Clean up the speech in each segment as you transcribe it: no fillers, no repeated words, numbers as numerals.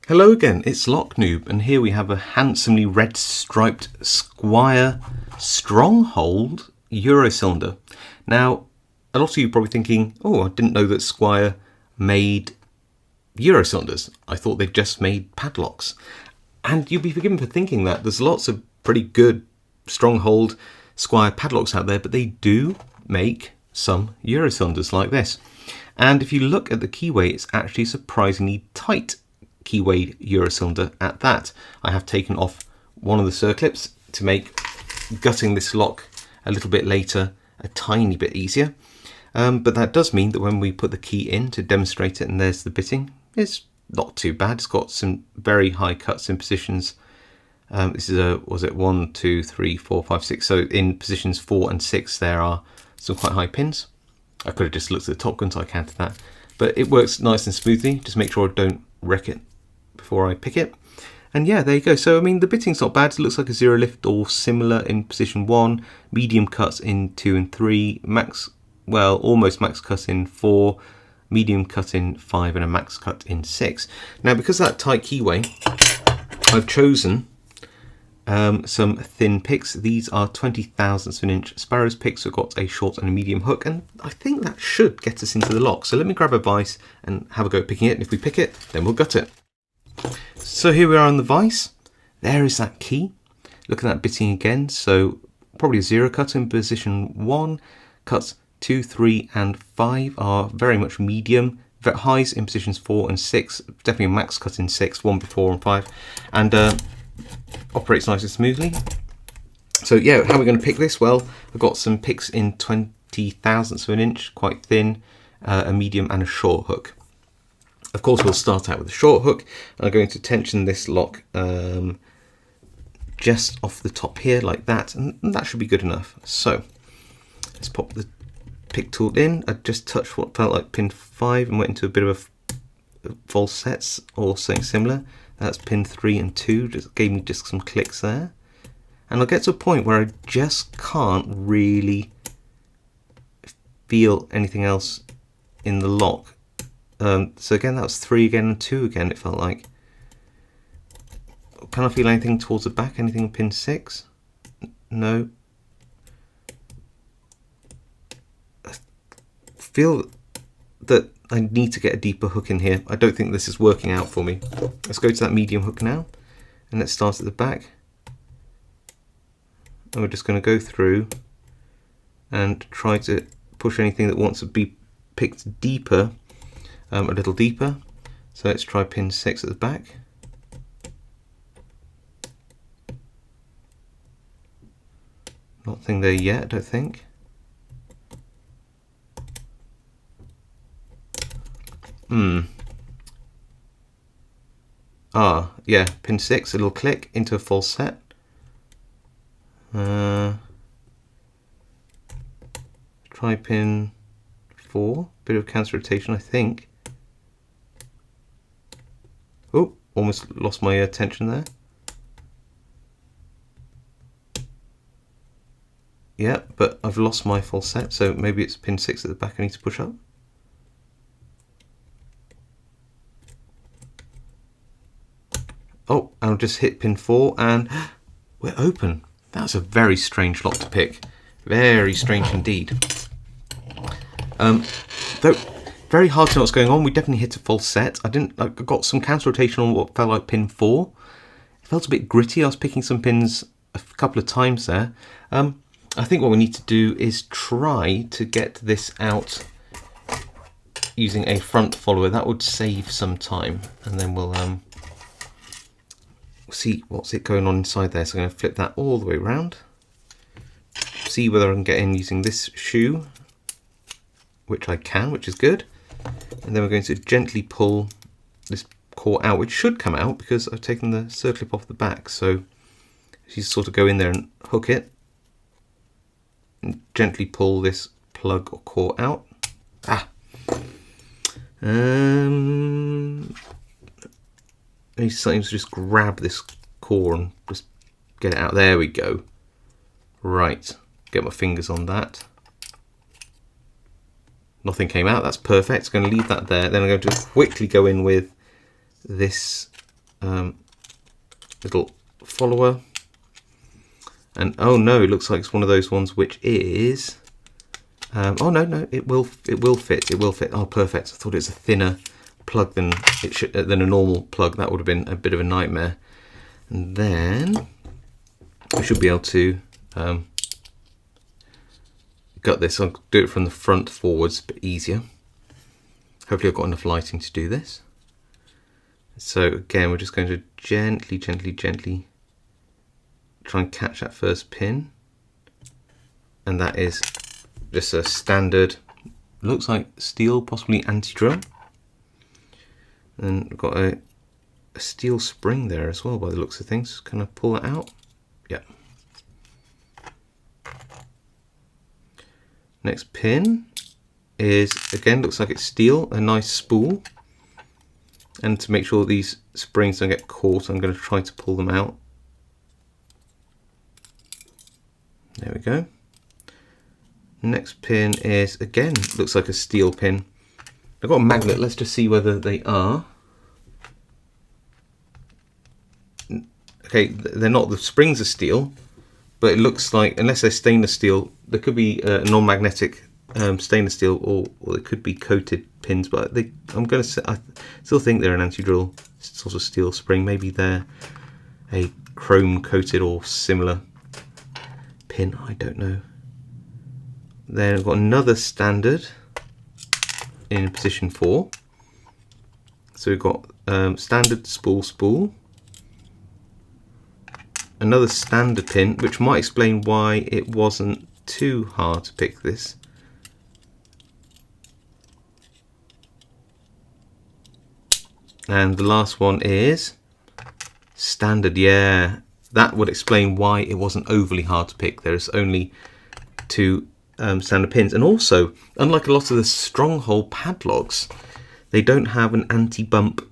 Hello again, it's Locknoob, and here we have a handsomely red striped Squire Stronghold Euro cylinder. Now, a lot of you are probably thinking, oh, I didn't know that Squire made Euro cylinders. I thought they just made padlocks. And you'll be forgiven for thinking that. There's lots of pretty good Stronghold Squire padlocks out there, but they do make some Euro cylinders like this. And if you look at the keyway, it's actually surprisingly tight keyway Euro cylinder at that. I have taken off one of the circlips to make gutting this lock a little bit later a tiny bit easier. But that does mean that when we put the key in to demonstrate it, and there's the bitting, it's not too bad. It's got some very high cuts in positions. This is a, was it 1, 2, 3, 4, 5, 6. So in positions 4 and 6 there are some quite high pins. I could have just looked at the Top Gun so I counted that. But it works nice and smoothly. Just make sure I don't wreck it before I pick it. And yeah, there you go. So I mean, the bitting's not bad. It looks like a zero lift or similar in position 1, medium cuts in 2 and 3, max, well, almost max cut in 4, medium cut in 5, and a max cut in 6. Now, because of that tight keyway, I've chosen some thin picks. These are 20,000ths of an inch Sparrows picks. We've got a short and a medium hook, and I think that should get us into the lock. So let me grab a vise and have a go at picking it. And if we pick it, then we'll gut it. So here we are on the vise. There is that key. Look at that bitting again. So probably a zero cut in position 1. Cuts 2, 3, and 5 are very much medium. Highs in positions 4 and 6. Definitely a max cut in 6, 1 before and 5. And operates nice and smoothly. So yeah, how are we going to pick this? Well, I've got some picks in 20,000ths of an inch, quite thin, a medium and a short hook. Of course, we'll start out with a short hook. I'm going to tension this lock just off the top here like that, and that should be good enough. So let's pop the pick tool in. I just touched what felt like pin 5 and went into a bit of a false sets or something similar. That's pin 3 and 2, just gave me just some clicks there. And I'll get to a point where I just can't really feel anything else in the lock. So again, that was 3 again and 2 again, it felt like. Can I feel anything towards the back? Anything on pin 6? No. I feel that I need to get a deeper hook in here. I don't think this is working out for me. Let's go to that medium hook now, and let's start at the back. And we're just going to go through and try to push anything that wants to be picked deeper, a little deeper. So let's try pin 6 at the back. Nothing there yet, I don't think. Yeah, pin 6, a little click into a false set. Try pin 4, bit of counter rotation, I think. Oh, almost lost my tension there. Yeah, but I've lost my false set, so maybe it's pin 6 at the back I need to push up. Oh, I'll just hit pin 4 and we're open. That's a very strange lock to pick. Very strange indeed. Though very hard to know what's going on. We definitely hit a false set. I got some counter rotation on what felt like pin 4. It felt a bit gritty. I was picking some pins a couple of times there. I think what we need to do is try to get this out using a front follower. That would save some time, and then we'll see what's it going on inside there. So I'm going to flip that all the way around, see whether I can get in using this shoe, which I can, which is good. And then we're going to gently pull this core out, which should come out because I've taken the circlip off the back. So you sort of go in there and hook it and gently pull this plug or core out. I need to just grab this core and just get it out. There we go. Right, get my fingers on that. Nothing came out, that's perfect. I'm going to leave that there. Then I'm going to quickly go in with this little follower. And oh no, it looks like it's one of those ones which is oh no, it will fit. Oh, perfect. I thought it was a thinner plug than than a normal plug. That would have been a bit of a nightmare. And then we should be able to gut this. I'll do it from the front forwards, a bit easier. Hopefully I've got enough lighting to do this. So again, we're just going to gently try and catch that first pin. And that is just a standard, looks like steel, possibly anti-drill. And we've got a steel spring there as well by the looks of things. Can I pull that out? Yeah. Next pin is, again, looks like it's steel, a nice spool. And to make sure these springs don't get caught, I'm going to try to pull them out. There we go. Next pin is, again, looks like a steel pin. I've got a magnet, let's just see whether they are. Okay, they're not, the springs are steel, but it looks like, unless they're stainless steel, there could be a non-magnetic stainless steel, or it could be coated pins, but I still think they're an anti-drill sort of steel spring. Maybe they're a chrome coated or similar pin, I don't know. Then I've got another standard in position 4. So we've got standard spool, another standard pin, which might explain why it wasn't too hard to pick this. And the last one is standard. Yeah, that would explain why it wasn't overly hard to pick. There's only 2 standard pins, and also, unlike a lot of the Stronghold padlocks, they don't have an anti-bump.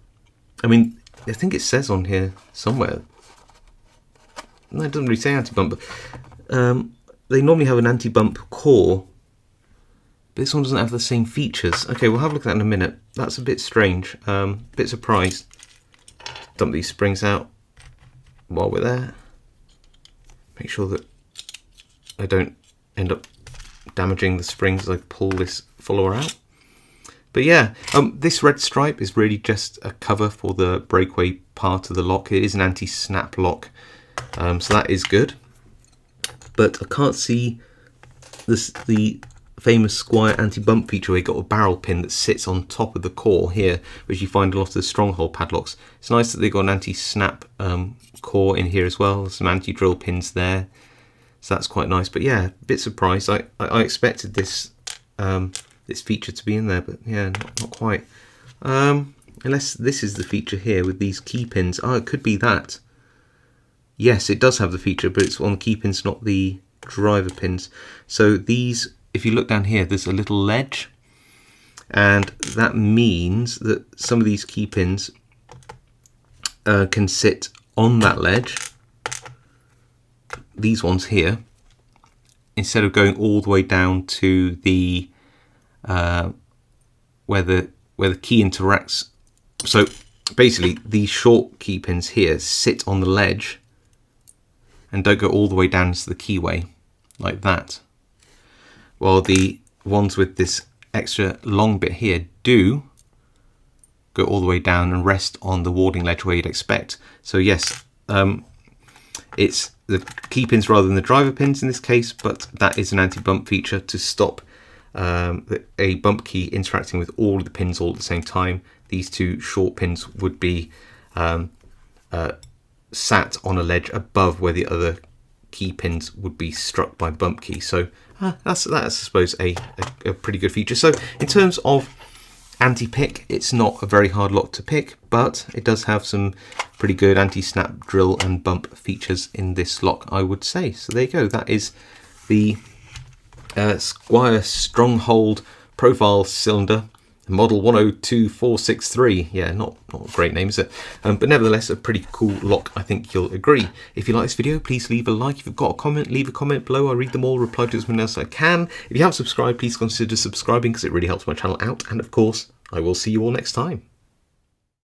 I mean, I think it says on here somewhere. No, it doesn't really say anti-bump, but they normally have an anti-bump core. But this one doesn't have the same features. Okay, we'll have a look at that in a minute. That's a bit strange. Bit surprised. Dump these springs out while we're there. Make sure that I don't end up damaging the springs as I pull this follower out. But yeah, this red stripe is really just a cover for the breakaway part of the lock. It is an anti-snap lock, so that is good. But I can't see the famous Squier anti-bump feature where you got a barrel pin that sits on top of the core here, which you find a lot of the Stronghold padlocks. It's nice that they got an anti-snap core in here as well. Some anti-drill pins there, so that's quite nice. But yeah, a bit surprised. I expected this this feature to be in there, but yeah, not quite. Unless this is the feature here with these key pins. Oh, it could be that. Yes, it does have the feature, but it's on the key pins, not the driver pins. So these, if you look down here, there's a little ledge, and that means that some of these key pins can sit on that ledge. These ones here, instead of going all the way down to the where the key interacts. So basically, these short key pins here sit on the ledge and don't go all the way down to the keyway like that, while the ones with this extra long bit here do go all the way down and rest on the warding ledge where you'd expect. So yes, it's the key pins rather than the driver pins in this case, but that is an anti-bump feature to stop a bump key interacting with all of the pins all at the same time. These 2 short pins would be sat on a ledge above where the other key pins would be struck by bump key. So that's I suppose a pretty good feature. So in terms of anti-pick, it's not a very hard lock to pick, but it does have some pretty good anti-snap drill and bump features in this lock, I would say. So there you go. That is the Squier Stronghold profile cylinder, model 102463. Yeah, not a great name, is it? But nevertheless, a pretty cool lock, I think you'll agree. If you like this video, please leave a like. If you've got a comment, leave a comment below. I read them all, reply to as many as I can. If you haven't subscribed, please consider subscribing because it really helps my channel out. And of course, I will see you all next time.